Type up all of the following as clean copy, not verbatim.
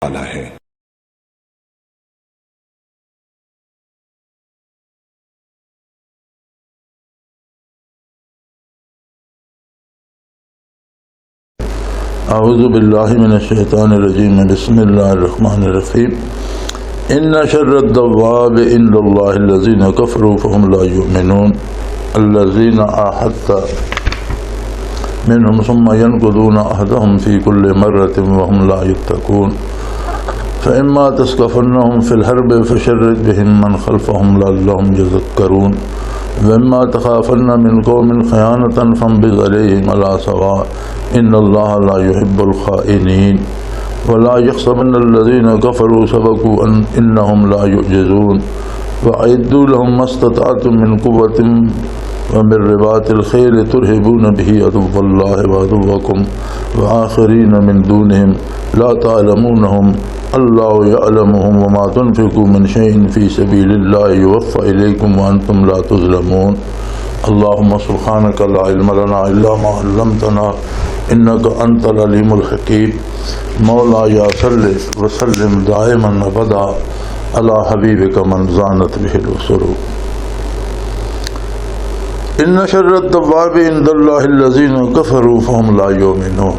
والا ہے۔ اعوذ باللہ من الشیطان الرجیم، بسم اللہ الرحمن الرحیم۔ ان شر الدواب عند اللہ الذین کفروا فهم لا یؤمنون الذین عاہدت منهم ثم ينقضون عهدهم في كل مرة وهم لا يتقون فإما تثقفنهم في الحرب فشرد بهم من خلفهم لعلهم يذكرون وإما تخافن من قوم خيانة فانبذ عليهم على سواء إن الله لا يحب الخائنين ولا يحسبن الذين كفروا سبقوا إنهم لا يعجزون وأعدوا لهم ما استطعتم من قوة ومن رباط الخيل ترهبون به عدو الله وعدوكم وآخرين من دونهم لا تعلمونهم الله يعلمهم وما تنفقوا من شيء في سبيل الله يوفى إليكم وأنتم لا تظلمون اللهم سبحانك لا علم لنا إلا ما علمتنا إنك أنت العليم الحكيم مولاي صل وسلم دائما أبدا على حبيبك من زانت به الأسر ان شر الدواب عند اللہ الذین کفروا فهم لا یؤمنون۔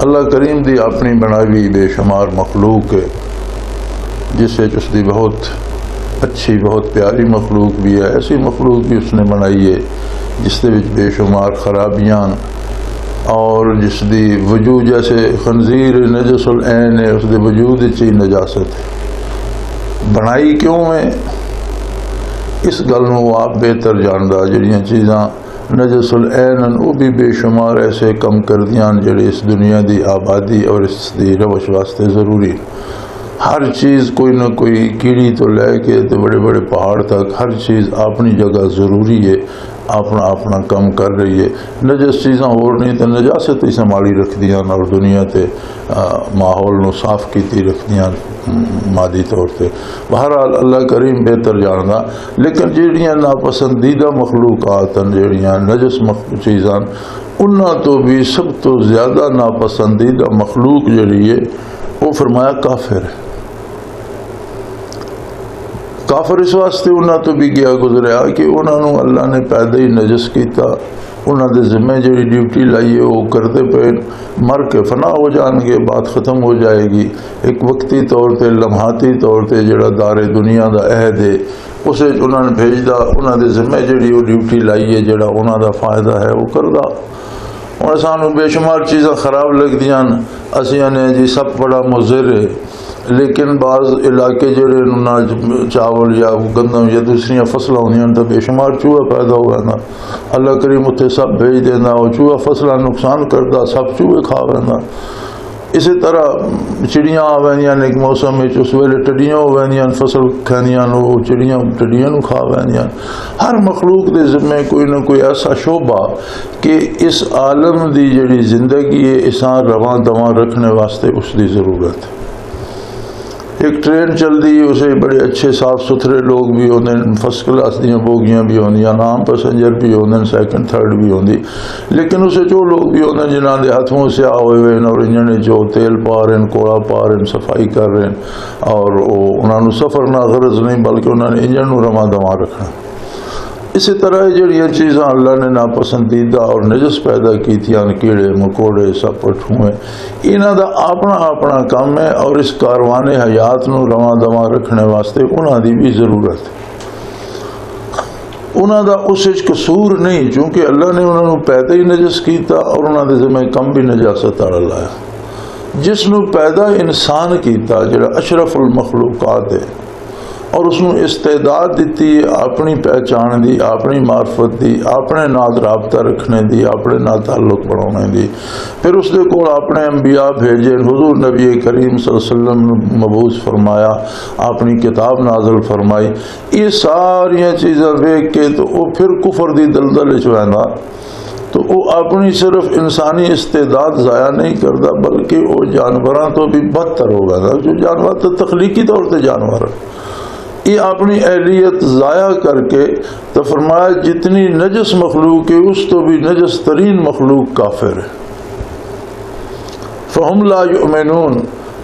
اللہ کریم دی اپنی بنائی بے شمار مخلوق ہے، جس سے اس دی بہت اچھی بہت پیاری مخلوق بھی ہے، ایسی مخلوق بھی اس نے بنائی ہے جس دے وچ بے شمار خرابیاں اور جس دی وجود جیسے خنزیر نجس العین ہے، اس دے وجود وچ ہی نجاست ہے۔ بنائی کیوں ہے اس گل نو آپ بہتر جاندا، جڑیاں چیزاں نجس العین وہ بھی بے شمار ایسے کم کر دیاں جڑے اس دنیا دی آبادی اور اس دی روش واسطے ضروری۔ ہر چیز کوئی نہ کوئی کیڑی تو لے کے تے بڑے بڑے پہاڑ تک ہر چیز اپنی جگہ ضروری ہے، اپنا اپنا کم کر رہی ہے۔ نجس چیزاں اور نہیں تو نجاست ہی سنبھالی رکھ دیاں اور دنیا تے ماحول نو صاف کیتی رکھ دیاں مادی طور پہ۔ بہرحال اللہ کریم بہتر جاندا، لیکن جہڑیاں ناپسندیدہ مخلوقات ہیں، جہڑیاں نجس چیزاں، انہاں تو بھی سب تو زیادہ ناپسندیدہ مخلوق جہڑی ہے وہ فرمایا کافر ہے۔ کافر اس واسطے انہاں تو بھی گیا گزریا کہ انہاں نو اللہ نے پیدا ہی نجس کیتا، انہاں دے ذمہ جڑی ڈیوٹی لائی ہے وہ کرتے پہ مر کے فنا ہو جان گے، بات ختم ہو جائے گی۔ ایک وقتی طور پہ لمحاتی طور پہ جڑا دار دنیا دا عہد ہے اسے انہاں نے بھیجدا، انہاں دے ذمہ جڑی وہ ڈیوٹی لائی ہے، جڑا انہاں دا فائدہ ہے وہ کردا۔ اور سانو بے شمار چیزاں خراب لگدیاں، اسیاں نے جی سب بڑا مضر ہے، لیکن بعض علاقے جڑے نہ چاول یا گندم یا دوسری فصلیں ہوندیاں تو بے شمار چوہا پیدا ہوا نا، اللہ کریم اتنے سب بھیج دینا، وہ چوہا فصلیں نقصان کرتا، سب چوہے کھا وینا۔ اسی طرح چڑیاں آ ویندیاں ایک موسم میں، اس ویلے ٹڈیاں ہو ویندیاں، فصل کھاندیاں، وہ چڑیاں ٹڈیاں نو کھا ویندیاں۔ ہر مخلوق دے ذمے کوئی نہ کوئی ایسا شعبہ کہ اس عالم دی جڑی زندگی ہے اساں رواں دواں رکھنے واسطے اس دی ضرورت ہے۔ ایک ٹرین چل دی، اسے بڑے اچھے صاف ستھرے لوگ بھی ہوندے، فرسٹ کلاس دیاں بوگیاں بھی ہوندیاں، عام پیسنجر بھی ہوندے، سیکنڈ تھرڈ بھی ہوندی، لیکن اسے جو لوگ بھی ہوندے جنہاں دے ہاتھوں سے ہوئے ہوئے اور انہوں نے جو تیل پا رہے ہیں، کوڑا پا رہے ہیں، صفائی کر رہے ہیں، اور انہوں نے سفر نہ غرض نہیں بلکہ انہوں نے انجن نو رواں دواں رکھنا۔ اسی طرح جڑیاں چیزاں اللہ نے ناپسندیدہ اور نجس پیدا کی تھیاں، کیڑے مکوڑے سب پٹھوئے، انہاں دا اپنا اپنا کام ہے، اور اس کاروان حیات نو رواں دواں رکھنے واسطے انہاں دی بھی ضرورت ہے۔ انہاں دا اس وچ قصور نہیں، چونکہ اللہ نے انہاں نو پیدا ہی نجس کیتا اور انہاں دے ذمہ کم بھی نجاست والا لایا۔ جس نو پیدا انسان کیتا جڑا اشرف المخلوقات ہے، اور اس نے استعداد دیتی اپنی پہچان دی، اپنی معرفت دی، اپنے نال رابطہ رکھنے دی، اپنے نال تعلق بڑھانے دی، پھر اس دے کول اپنے انبیاء بھیجے، حضور نبی کریم صلی اللہ علیہ وسلم مبعوث فرمایا، اپنی کتاب نازل فرمائی۔ یہ ساری چیزاں دیکھ کے تو وہ پھر کفر دی دلدل وچ ویندا، تو وہ اپنی صرف انسانی استعداد ضائع نہیں کرتا بلکہ وہ جانوراں تو بھی بدتر ہو گیا، جو جانور تو تخلیقی طور پہ جانور یہ اپنی اہلیت ضائع کر کے تو فرمایا جتنی نجس مخلوق ہے اس تو بھی نجس ترین مخلوق کافر ہے۔ فہم لا یؤمنون،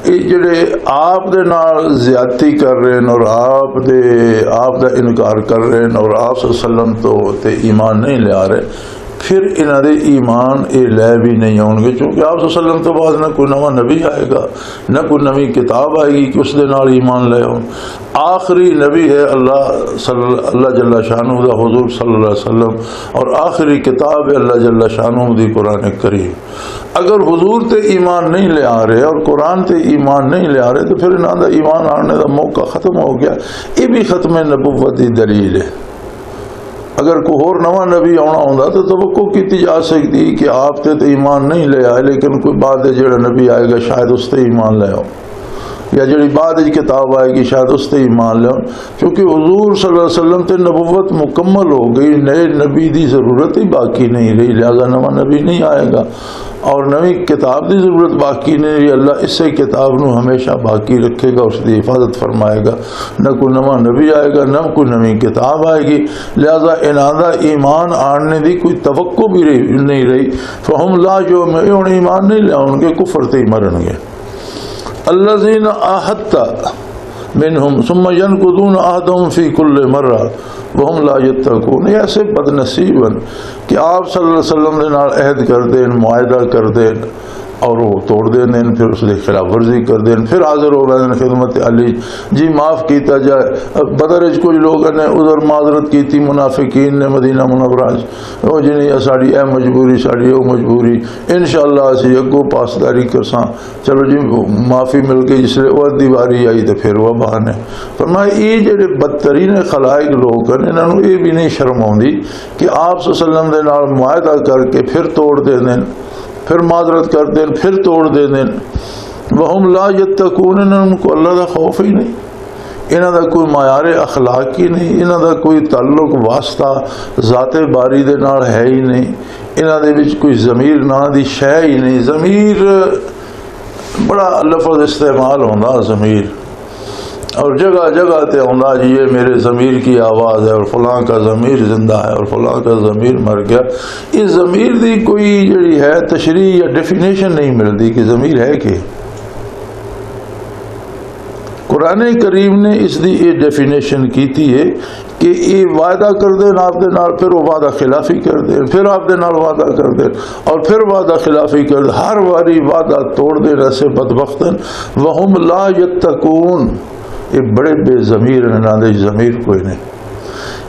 یہ جڑے آپ دے نال زیادتی کر رہے ہیں اور آپ دا انکار کر رہے ہیں اور آپ صلی اللہ علیہ وسلم تو تے ایمان نہیں لے آ رہے، پھر انہاں دے ایمان اے لے بھی نہیں آؤں گے، چونکہ آپ صلی اللہ علیہ وسلم تو بعد نہ کوئی نواں نبی آئے گا، نہ کوئی نوی کتاب آئے گی کہ اس دے نال ایمان لے آؤں۔ آخری نبی ہے اللہ جل شانہ دا حضور صلی اللہ علیہ وسلم، اور آخری کتاب ہے اللہ جل شانہ دی قرآن کریم۔ اگر حضور تے ایمان نہیں لے آ رہے اور قرآن تے ایمان نہیں لے آ رہے تو پھر انہاں دا ایمان آنے دا موقع ختم ہو گیا۔ یہ بھی ختم نبوت دی دلیل ہے۔ اگر کوئی اور نواں نبی آنا ہوندا تو توقع کی جا سکتی کہ آپ تے ایمان نہیں لے آئے، لیکن کوئی بعد جڑا نبی آئے گا شاید اس تے ایمان لے آؤ، یا جڑی بعد کتاب آئے گی شاید اس تے ایمان لے آؤ، کیونکہ حضور صلی اللہ علیہ وسلم تے نبوت مکمل ہو گئی، نئے نبی دی ضرورت ہی باقی نہیں رہی، لہذا نواں نبی نہیں آئے گا، اور نوی کتاب دی ضرورت باقی نہیں رہی۔ اللہ اس سے کتاب نو ہمیشہ باقی رکھے گا، اس کی حفاظت فرمائے گا، نہ کوئی نواں نبی آئے گا نہ کوئی نوی کتاب آئے گی، لہذا انہاں دا ایمان آنے دی کوئی توقع بھی نہیں رہی۔ فہم لا یؤمنون، ایمان نہیں لے آؤں گے، کفر تے ہی مرن گے۔ الذین عاہدت منہم ثم ینقضون عہدہم فی کل مرہ وہم لا یتقون، یہ ایسے بد نصیب ہیں کہ آپ صلی اللہ علیہ وسلم دے نال عہد کر دیں، معاہدہ کر دیں اور وہ توڑ دیں، پھر اس کی خلاف ورزی کر دیں، پھر حاضر ہو گئے خدمت علی، جی معاف کیتا جائے۔ بدر کچھ لوگوں نے عذر معذرت کی تھی، منافقین نے مدینہ منورہ وہ جی نہیں ساری اے مجبوری ساری وہ مجبوری، انشاءاللہ اسی اگوں پاسداری کرساں، چلو جی معافی مل گئی، جس لئے وہ دیواری آئی تو پھر وہ بہانے۔ فرمایا یہ جڑے بدترین خلائق لوگ ہیں، انہوں نے یہ بھی نہیں شرم آتی کہ آپ صلی اللہ علیہ وسلم دے نال معاہدہ کر کے پھر توڑ دے دیں، پھر معذرت کر دیں، پھر توڑ دے دیں۔ وہم لا یتقون، ان کو اللہ دا خوف ہی نہیں، انہاں دا کوئی معیار اخلاق ہی نہیں، انہاں دا کوئی تعلق واسطہ ذات باری دے نال ہے ہی نہیں، انہاں دے وچ کوئی ضمیر نا دی شے ہی نہیں۔ ضمیر بڑا لفظ استعمال ہوندا ضمیر، اور جگہ جگہ تے ہوندا جی یہ میرے ضمیر کی آواز ہے، اور فلاں کا ضمیر زندہ ہے اور فلاں کا ضمیر مر گیا۔ اس ضمیر دی کوئی جڑی ہے تشریح یا ڈیفینیشن نہیں ملتی کہ ضمیر ہے کہ قرآن کریم نے اس دی یہ ڈیفینیشن کیتی ہے کہ یہ وعدہ کر دیں آپ دے نال، پھر وہ وعدہ خلافی کر دیں، پھر آپ دے نال وعدہ کر دیں، اور پھر وعدہ خلافی کر دیں، ہر واری وعدہ توڑ دیں، ایسے بدبختن وہم لا یتقون، یہ بڑے بے ضمیر ہیں، نہ دے ضمیر کوئی نہیں۔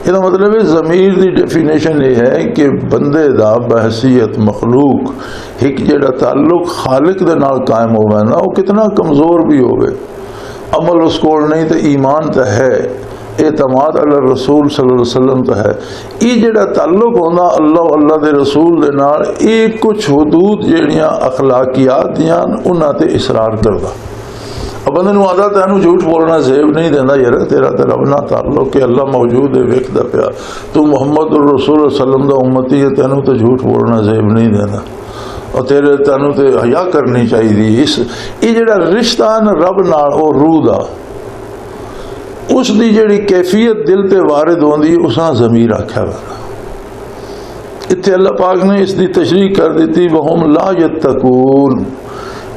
یہ مطلب ہے ضمیر دی ڈیفینیشن یہ ہے کہ بندے دا بحثیت مخلوق ایک جڑا تعلق خالق دے نال قائم ہوگا نا، وہ کتنا کمزور بھی ہوگا، عمل اس کو نہیں تو ایمان تو ہے، اعتماد علی رسول صلی اللہ علیہ وسلم تو ہے، یہ جڑا تعلق ہونا اللہ اللہ دے رسول دے نال، یہ کچھ حدود جڑیاں اخلاقیات دیاں انہاں تے اصرار کردا۔ اب بندے نو آدھا تینوں جھوٹ بولنا زیب نہیں دینا، یار تیرا تے رب نال تعلق کہ اللہ موجود ہے ویکھدا پیا، تو محمد الرسول صلی اللہ علیہ وسلم دا امتی ہے، تینوں تے جھوٹ بولنا زیب نہیں دینا، اور تیرے تینوں تے حیا کرنی چاہیے۔ اس یہ جڑا رشتہ ہے نا رب نال، او روح دا، اس دی جڑی کیفیت دل تے وارد ہوندی ہے اساں ضمیر آکھیا ویندہ۔ اتنے اللہ پاک نے اس دی تشریح کر دیتی وہم لا یتقون،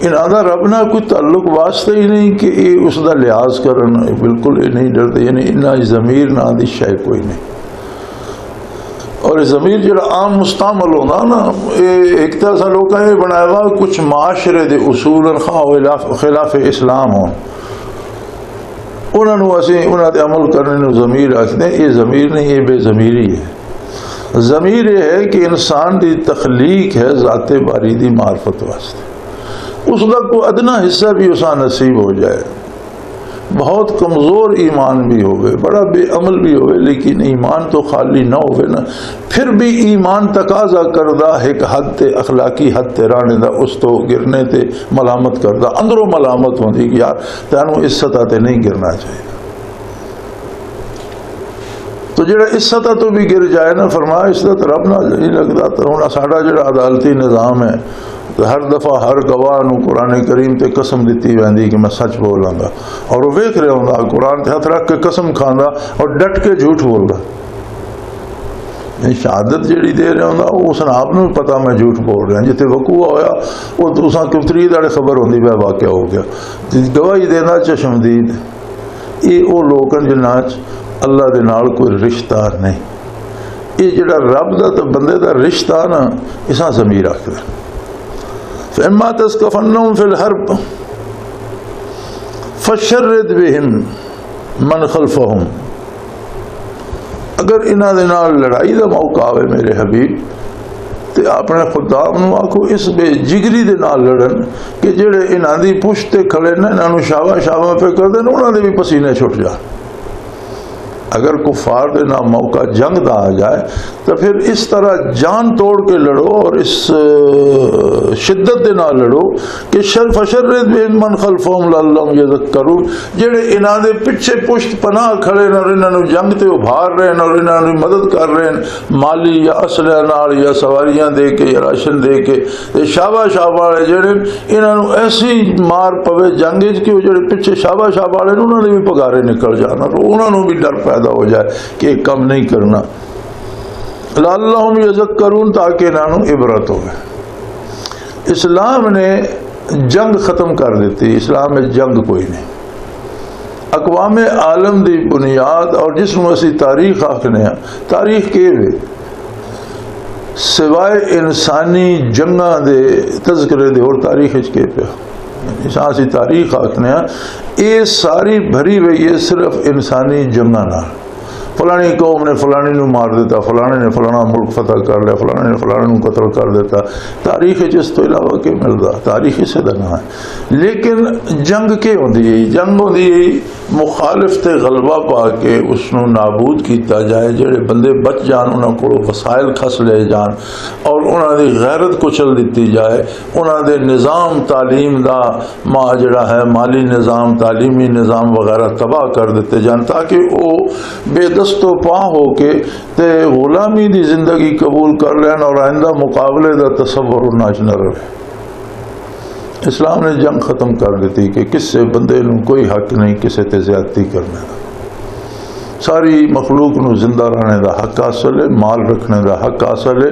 انہاں دا رب نہ کوئی تعلق واسطہ ہی نہیں کہ یہ اس دا لحاظ کرنا، بالکل یہ نہیں ڈرتے، یعنی انہاں ضمیر نہ دی شے کوئی نہیں۔ اور ضمیر جڑا عام مستعمل ہونا نا، ایک طرح سے لوگ یہ بنایا ہوا کچھ معاشرے دے اصول خواہ خلاف اسلام ہوں، انہوں نے عمل کرنے نو ضمیر آکھتے ہیں، یہ ضمیر نہیں، یہ بے ضمیری ہے۔ ضمیر یہ ہے کہ انسان دی تخلیق ہے ذات باری دی معرفت واسطے، اس کا کوئی ادنا حصہ بھی اسا نصیب ہو جائے، بہت کمزور ایمان بھی ہوئے، بڑا بے عمل بھی ہوئے، لیکن ایمان تو خالی نہ ہوئے نا، پھر بھی ایمان تقاضا کردہ ایک حد تے اخلاقی حد تے رانے دا، اس تو گرنے تے ملامت کردہ، اندروں ملامت ہوندی کہ یار تینوں اس سطح تے نہیں گرنا چاہیے۔ تو جڑا اس سطح تو بھی گر جائے نا، فرمایا اس طرح رب نہ نہیں لگتا۔ تو ساڈا جڑا عدالتی نظام ہے، تو ہر دفعہ ہر گواہ نو قرآن کریم تے قسم دیتی ویندی کہ میں سچ بولاں گا، اور وہ ویکھ رہا ہوں قرآن تے ہاتھ رکھ کے قسم کھاندا اور ڈٹ کے جھوٹ بولدا۔ شہادت جڑی دے رہا ہوں اس نے آپ بھی پتا میں جھوٹ بول رہا جتنے وقوع ہویا وہ تساں کتری داڑے خبر ہوندی پہ واقعہ ہو گیا گواہی دینا چشمدید یہ وہ لوگ ہیں جنہاں اللہ دے نال کوئی رشتہ نہیں یہ جڑا رب دا تے بندے دا رشتہ نا اساں ضمیر آکھدا فإما تثقفنهم في الحرب فشرد بهم من خلفهم اگر انہاں دے نال لڑائی دا موقع آوے میرے حبیب تے اپنے خدام نو آکھو اس بے جگری دے نال لڑن کہ جڑے انہاں دی پشت تے کھڑے نے انہاں نو شاباش پہ کر دین انہاں دے بھی پسینے چھٹ جان اگر کفار دے نہ موقع جنگ دا آ جائے تو پھر اس طرح جان توڑ کے لڑو اور اس شدت دے نہ لڑو کہ فشرد بهم من خلفهم لعلهم یذکرون جڑے انہاں دے پیچھے پشت پناہ کھڑے نے اور انہاں نو جنگ تے ابھار رہے ہیں اور انہاں نو مدد کر رہے ہیں مالی یا اسلحہ نال یا سواریاں دے کے یا راشن دے کے تے شاباش والے جڑے انہاں نو ایسی مار پوے جنگ وچ کہ جڑے پیچھے شاباش والے انہاں دے بھی پگارے نکل جان اور انہاں نو بھی ڈر پیدا ہو جائے کہ ایک کم نہیں کرنا لعلہم یذکرون تاکہ انہوں عبرت ہو گئے اسلام نے جنگ ختم کر دیتی اسلام میں جنگ کوئی نہیں اقوام عالم دی بنیاد اور جس میں اسی تاریخ آکھنے ہیں تاریخ کے وے سوائے انسانی جنگاں دے تذکرے دے اور تاریخ کے پہ اسی تاریخ آکھنے ہیں یہ ساری بھری ہوئی ہے صرف انسانی جنگاں نہ فلانی قوم نے فلانی نو مار دیتا فلانے نے فلانا ملک فتح کر لیا فلانے نے فلانے نو قتل کر دیتا تاریخ اس تو علاوہ کے ملتا تاریخ سے دنا ہے لیکن جنگ کے ہوندی جنگ ہوندی مخالف تے غلبہ پا کے اس نو نابود کیتا جائے جڑے بندے بچ جان انہاں کو وسائل کھس لے جان اور انہاں دی غیرت کچل دیتی جائے انہاں دے نظام تعلیم دا جڑا ہے مالی نظام تعلیمی نظام وغیرہ تباہ کر دیتے جان تاکہ وہ بے دست و پا ہو کے تے غلامی دی زندگی قبول کر لین اور آئندہ مقابلے دا تصور ناچ نہ رہے اسلام نے جنگ ختم کر دیتی کہ کس سے بندے نو کوئی حق نہیں کسے تے زیادتی کرنے دا ساری مخلوق نو زندہ رہنے دا حق حاصل ہے مال رکھنے دا حق حاصل ہے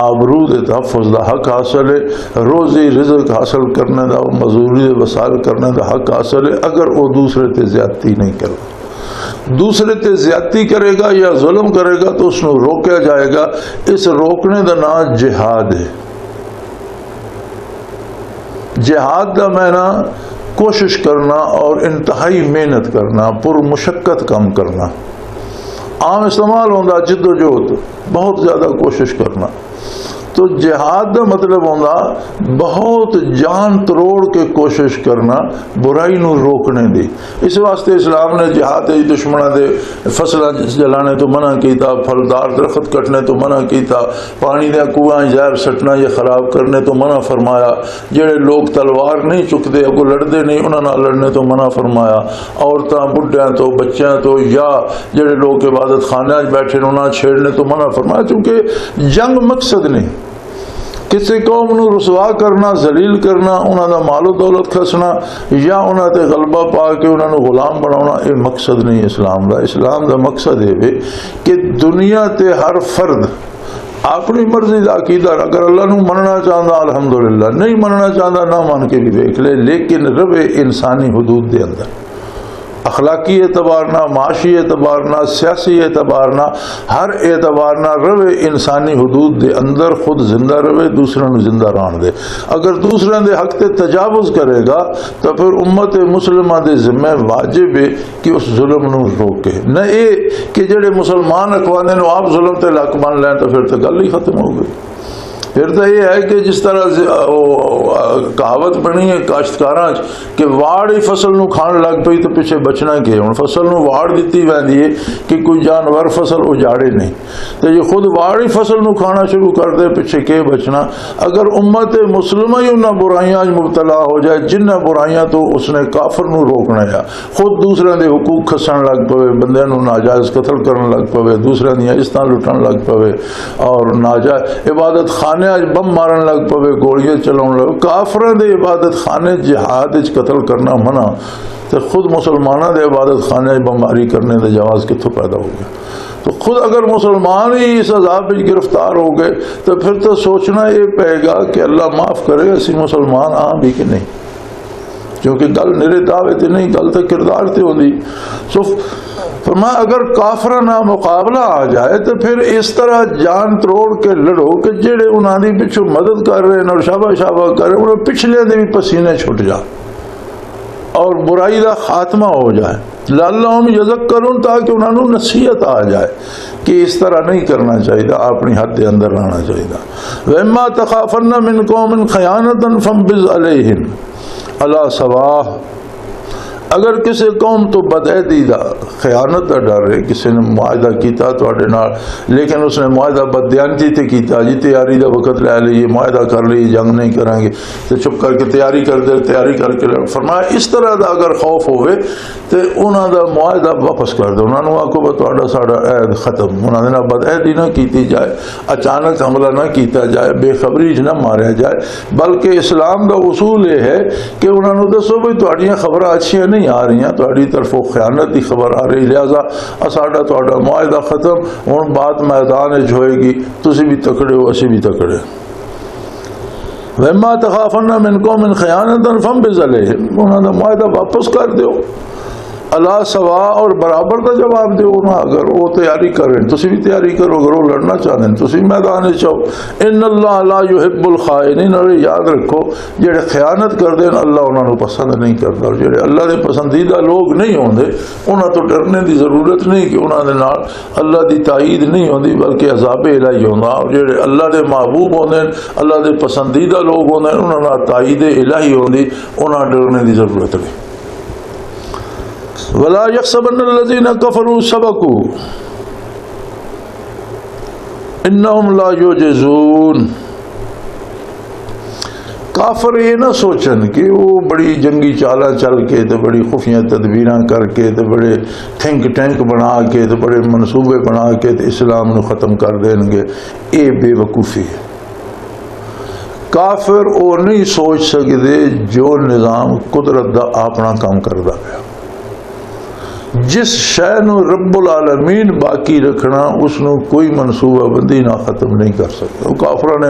آبرو دے تحفظ دا حق حاصل ہے روزی رزق حاصل کرنے دا مزدوری دے وسائل کرنے دا حق حاصل ہے اگر وہ دوسرے تے زیادتی نہیں کرے دوسرے تے زیادتی کرے گا یا ظلم کرے گا تو اس کو روکا جائے گا اس روکنے دا نام جہاد ہے جہاد کا معنی کوشش کرنا اور انتہائی محنت کرنا پر مشقت کم کرنا عام استعمال ہوتا جد و جہد بہت زیادہ کوشش کرنا تو جہاد کا مطلب ہوتا بہت جان تروڑ کے کوشش کرنا برائی نو روکنے دی اس واسطے اسلام نے جہاد دشمنوں دے فصل جلانے تو منع کیتا پھلدار درخت کٹنے تو منع کیتا پانی دے کنواں زہر سٹنا یا خراب کرنے تو منع فرمایا جڑے لوگ تلوار نہیں چکتے اگو لڑتے نہیں انہوں نے لڑنے تو منع فرمایا عورتاں بڈھیاں تو بچیاں تو یا جڑے لوگ عبادت خانے بیٹھے انہوں چھیڑنے تو منع فرمایا کیونکہ جنگ مقصد نہیں کسی قوم نو رسوا کرنا ذلیل کرنا انہاں دا مال و دولت کھسنا یا انہاں تے غلبہ پا کے انہاں نو غلام بنانا یہ مقصد نہیں اسلام دا مقصد ہے کہ دنیا تے ہر فرد اپنی مرضی دا عقیدہ اگر اللہ نو مننا چاہتا الحمدللہ نہیں مننا چاہتا نہ مان کے بھی دیکھ لے لیکن رہے انسانی حدود دے اندر اخلاقی اعتبار نہ معاشی اعتبار نہ سیاسی اعتبار نہ ہر اعتبار نہ رہے انسانی حدود دے اندر خود زندہ رہے دوسروں نے زندہ رہن دے اگر دوسروں دے حق تے تجاوز کرے گا تو پھر امت مسلمہ دے ذمہ واجب ہے کہ اس ظلم نو روکے نہ یہ کہ جڑے مسلمان اقوانے نو آپ ظلم تے لاک بن لیں تو پھر تو گل ہی ختم ہو گئی پھر تو یہ ہے کہ جس طرح کہاوت بنی ہے کاشتکاراں کہ واڑ ہی فصل نو کھان لگ پئی تو پیچھے بچنا کہ ہن فصل نو واڑ دیتی ویندی ہے کہ کوئی جانور فصل اجاڑے نہیں تو یہ خود واڑ ہی فصل نو کھانا شروع کر دے پیچھے کہ بچنا اگر امت مسلمہ ہی انہاں برائیاں مبتلا ہو جائے جنہ برائیاں تو اس نے کافر نو روکنا ہے خود دوسرے دے حقوق کھسن لگ پوے بندے نو ناجائز قتل کرن لگ پوے دوسرے دی عزتاں لٹن لگ پوے اور ناجائز عبادت خانے خانے اج بم مارن لگ پوے گولیاں چلاؤن لگ کافراں دے عبادت خانے جہاد وچ قتل کرنا منع تے خود مسلماناں دے عبادت خانے بمباری کرنے دا جواز کتھوں پیدا ہو گیا؟ تو خود اگر مسلمان ہی اس عذاب میں گرفتار ہو گئے تو پھر تو سوچنا یہ پڑے گا کہ اللہ معاف کرے اسی مسلمان ہاں بھی کہ نہیں، کیونکہ گل میرے دعوے تے نہیں، گل تو کردار تے ہوندی۔ سو فرمایا اگر کافرانہ مقابلہ آ جائے تو پھر اس طرح جان تروڑ کے لڑو کہ جڑے انہاں دی پچھو مدد کر رہے ہیں اور شابہ شابہ کر رہے ہیں انہوں پچھلے دے بھی پسینے چھٹ جا اور برائی دا خاتمہ ہو جائے، لعلہم یذکرون، تاکہ انہوں نے نصیحت آ جائے کہ اس طرح نہیں کرنا چاہیے، اپنی حد کے اندر رہنا چاہیے۔ وَإِمَّا تَخَافَنَّ مِنْ قَوْمٍ خِيَانَةً فَانبِذْ عَلَيْهِمْ عَلَىٰ سَوَاءٍ، اگر کسی قوم تو بدعہدی دا خیانت دا ڈر ہے، کسی نے معاہدہ کیتا تواڈے نال لیکن اس نے معاہدہ بددیانتی تے کیتا، جی تیاری دا وقت لے لئیے، معاہدہ کر لئیے جنگ نہیں کریں گے تو چپ کر کے تیاری کر دے، تیاری کر کے فرمایا اس طرح دا اگر خوف ہوئے تو انہاں دا معاہدہ واپس کر دو، انہاں نوں آکھو تہاڈا ساڈا عہد ختم، انہاں دے نال بدعہدی نہ کیتی جائے، اچانک حملہ نہ کیتا جائے، بے خبری نہ ماریا جائے، بلکہ اسلام دا اصول یہ ہے کہ انہاں نوں دسو بھئی تہاڈیاں خبراں اچھیاں نہیں آ رہی ہیں، تہاڈی طرفوں خیانت کی خبر آ رہی، لہذا ساڈا تہاڈا معاہدہ ختم، ہن بات میدان وچ ہوئے گی، تسی بھی تکڑے ہو اسی بھی تکڑے۔ وَإِمَّا تَخَافَنَّ مِنْ قَوْمٍ خِيَانَةً فَانبِذْ عَلَيْهِمْ، انہوں نے معاہدہ واپس کر دیو، اللہ سوا اور برابر کا جواب دیو نا، اگر وہ تیاری کریں تسی بھی تیاری کرو، اگر وہ لڑنا چاہتے ہیں تسی میدان چاہو۔ ان اللہ لا يحب الخائنین، اور یاد رکھو جڑے خیانت کر دیں اللہ انہوں نے پسند نہیں کرتا، اور جڑے اللہ دے پسندیدہ لوگ نہیں ہوندے انہوں تو ڈرنے دی ضرورت نہیں کہ انہوں نے نال اللہ دی تائید نہیں ہوندی بلکہ عذاب الہی ہوندا، اور جڑے اللہ دے محبوب ہوندے اللہ دے پسندیدہ لوگ ہوندے انہوں نے تائید الہی ہوندی، انہوں ڈرنے دی ضرورت نہیں۔ وَلَا يَحْسَبَنَّ الَّذِينَ كَفَرُوا سَبَقُوا إِنَّهُمْ لَا يُعْجِزُونَ، کافر یہ نہ سوچن کہ وہ بڑی جنگی چالاں چل کے تو بڑی خفیہ تدبیراں کر کے تو بڑے تھنک ٹینک بنا کے تو بڑے منصوبے بنا کے تو اسلام نو ختم کر دیں گے، یہ بے وقوفی ہے۔ کافر وہ نہیں سوچ سکتے جو نظام قدرت دا اپنا کام کردا پیا، جس شے نو رب العالمین باقی رکھنا اس نو کوئی منصوبہ بندی نہ ختم نہیں کر سکتا۔ کافروں نے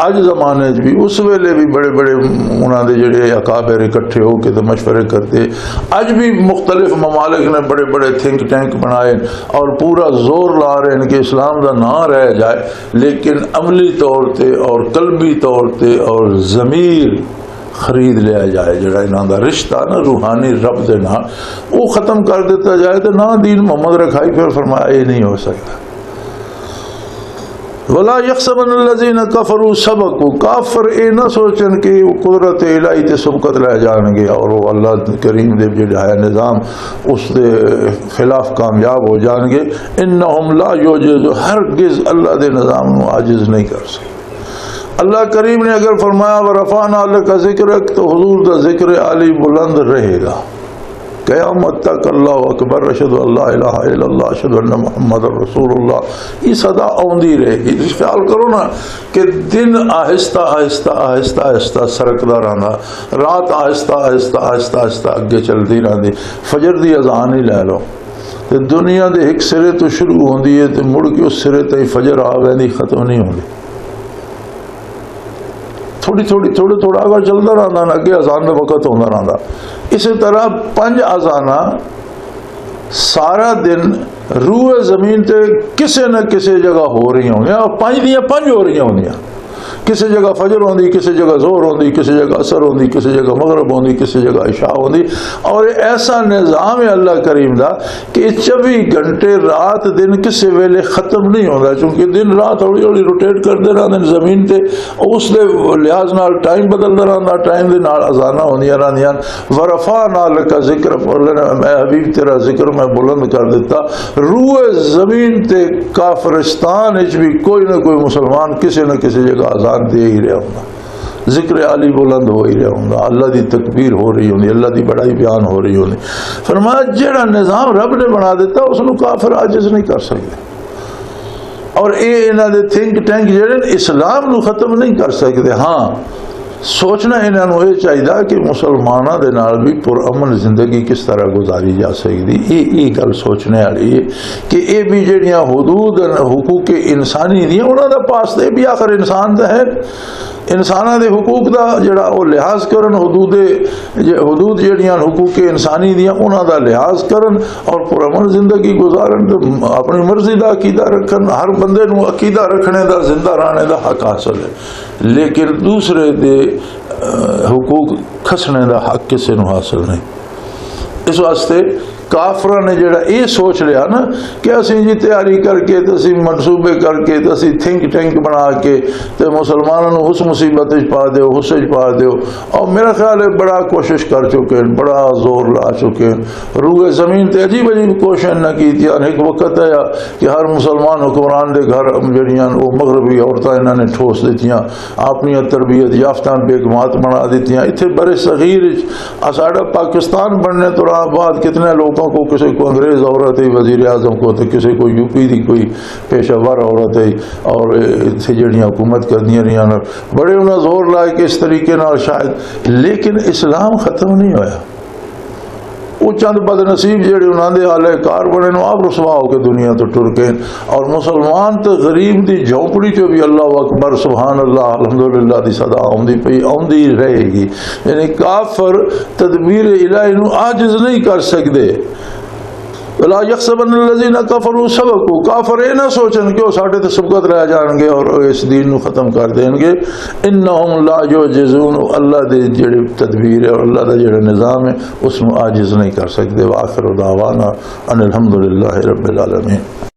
اج زمانے بھی اس ویلے بھی بڑے بڑے انہاں دے جڑے اکابر اکٹھے ہو کے مشورے کرتے، اج بھی مختلف ممالک نے بڑے بڑے تھنک ٹینک بنائے اور پورا زور لا رہے ہیں کہ اسلام دا نہ رہ جائے، لیکن عملی طور تے اور قلبی طور تے اور ضمیر خرید لیا جائے، جڑا انہاں دا رشتہ نا روحانی رب دے نال وہ ختم کر دیتا جائے تو نہ دین محمد رکھائی، پھر فرمایا یہ نہیں ہو سکتا۔ وَلَا يَحْسَبَنَّ الَّذِينَ كَفَرُوا سَبَقُوا، کافر اے نہ سوچن کہ وہ قدرت الہی تے سبقت لے جان گے اور وہ اللہ کریم دے جڑا ہے نظام اس دے خلاف کامیاب ہو جان گے۔ انہم لا یعجزون، ہرگز اللہ دے نظام نو عاجز نہیں کر سکتے۔ اللہ کریم نے اگر فرمایا وَرَفَعْنَا لَكَ ذِكْرَكَ تو حضور دا ذکر عالی بلند رہے گا قیامت تک۔ اللہ اکبر، اشہد ان لا الہ الا اللہ، اشہد ان محمد رسول اللہ، یہ صدا آندی رہے گی۔ خیال کرو نا کہ دن آہستہ آہستہ آہستہ آہستہ سرکدا رہندا، رات آہستہ آہستہ آہستہ آہستہ اگے چلتی رہندی، فجر دی اذان ہی لے لو تے دنیا دے ایک سرے تو شروع ہوندی ہے تے مڑ کے اس سرے تے فجر آ ویندی، ختم نہیں ہوندی، تھوڑی تھوڑا اگر چلتا رہتا نا اگے اذان کا وقت ہوتا رہتا۔ اسی طرح 5 اذاناں سارا دن روح زمین تے کسے نہ کسے جگہ ہو رہی ہوں گیا، 5 دیاں 5 ہو رہی ہوں گیا، کسی جگہ فجر ہوندی، کسی جگہ ظہر ہوندی، کسی جگہ عصر ہوندی، کسی جگہ مغرب ہوندی، کسی جگہ عشاء ہوندی، اور ایسا نظام ہے اللہ کریم دا کہ 24 گھنٹے رات دن کسی ویلے ختم نہیں ہوتا، چونکہ دن رات ہولی ہولی روٹیٹ کرتے رہتے ہیں زمین تے، اس دے لحاظ نال ٹائم بدلتا رہتا، ٹائم دے نال اذاناں ہوندیاں رہندیاں۔ ورفعنا لک ذکر، میں حبیب تیرا ذکر میں بلند کر دیتا۔ روح زمین تے کافرستان وچ بھی کوئی نہ کوئی مسلمان کسی نہ کسی جگہ اذان دے ہی رہا ہوں، ذکر علی بلند ہو ہی رہا ہوں، اللہ دی تکبیر ہو رہی ہوں، اللہ دی بڑائی بیان ہو رہی ہوں۔ فرمایا جڑا نظام رب نے بنا دیتا اس کو کافر عاجز نہیں کر سکتے۔ اور یہ انہاں دے تھنک ٹینک جڑے اسلام نو ختم نہیں کر سکتے. ہاں سوچنا انہاں نو یہ چاہیے کہ مسلمانوں دے نال بھی پرامن زندگی کس طرح گزاری جا سکتی. یہ گل سوچنے والی ہے کہ یہ بھی جڑیاں حدود حقوق انسانی دیاں انہاں دا پاس تے بھی آخر انسان دا ہے. انساناں دے حقوق دا جڑا وہ لحاظ کرن حدود جڑیاں حقوق انسانی دیاں انہاں دا لحاظ کرن اور پرامن زندگی گزارن تو اپنی مرضی دا عقیدہ رکھن. ہر بندے نو عقیدہ رکھنے دا زندہ رہنے دا حق حاصل ہے لیکن دوسرے دے حقوق کھسنے دا حق کسی نو حاصل نہیں. اس واسطے کافرہ نے جڑا یہ سوچ لیا نا کہ اسی جی تیاری کر کے اسی منصوبے کر کے اسی تھنک ٹینک بنا کے تے مسلمانوں اس مصیبت پا دیو اس پا دیو. اور میرا خیال ہے بڑا کوشش کر چکے ہیں, بڑا زور لا چکے ہیں. روئے زمین تے عجیب عجیب کوشش نہ کی تھی. ایک وقت ہے کہ ہر مسلمان حکمران دے گھر جڑیاں وہ مغربی عورتیں انہوں نے ٹھوس دیتیاں, اپنی تربیت یافتہ بیگمات بنا دیتیاں. اتنے برے صغیر ساڑا پاکستان بننے تو بعد کتنے لوگوں کو, کسی کو انگریز عورت ہے وزیر اعظم کو, تو کسی کو یو پی دی کوئی پیشہ ور عورت ہے, اور اتنے جڑیاں حکومت کرنی رہی بڑے انہیں زور لائے کہ اس طریقے نال شاید. لیکن اسلام ختم نہیں ہویا. وہ چند بد نصیب جڑے انہوں دے آلے کار بنے نو آپ رسوا ہو کے دنیا تو ٹر کے. اور مسلمان تو غریب دی جھونپڑی چو بھی اللہ اکبر سبحان اللہ الحمدللہ دی صدا آمدی پئی آمدی رہے گی. یعنی کافر تدبیر الہی نو عاجز نہیں کر سکتے. وَلَا يَحْسَبَنَّ الَّذِينَ كَفَرُوا سَبَقُوا, کافر یہ نہ سوچن کہ وہ ساڑھے تے سبقت رہ جان گے اور اس دین نو ختم کر دیں گے. اِنَّهُمْ لَا يُعْجِزُونَ, اللہ دے جڑے تدبیر ہے اور اللہ دا جڑا نظام ہے اس میں عاجز نہیں کر سکتے. وآخر دعوانا ان الحمدللہ رب العالمین.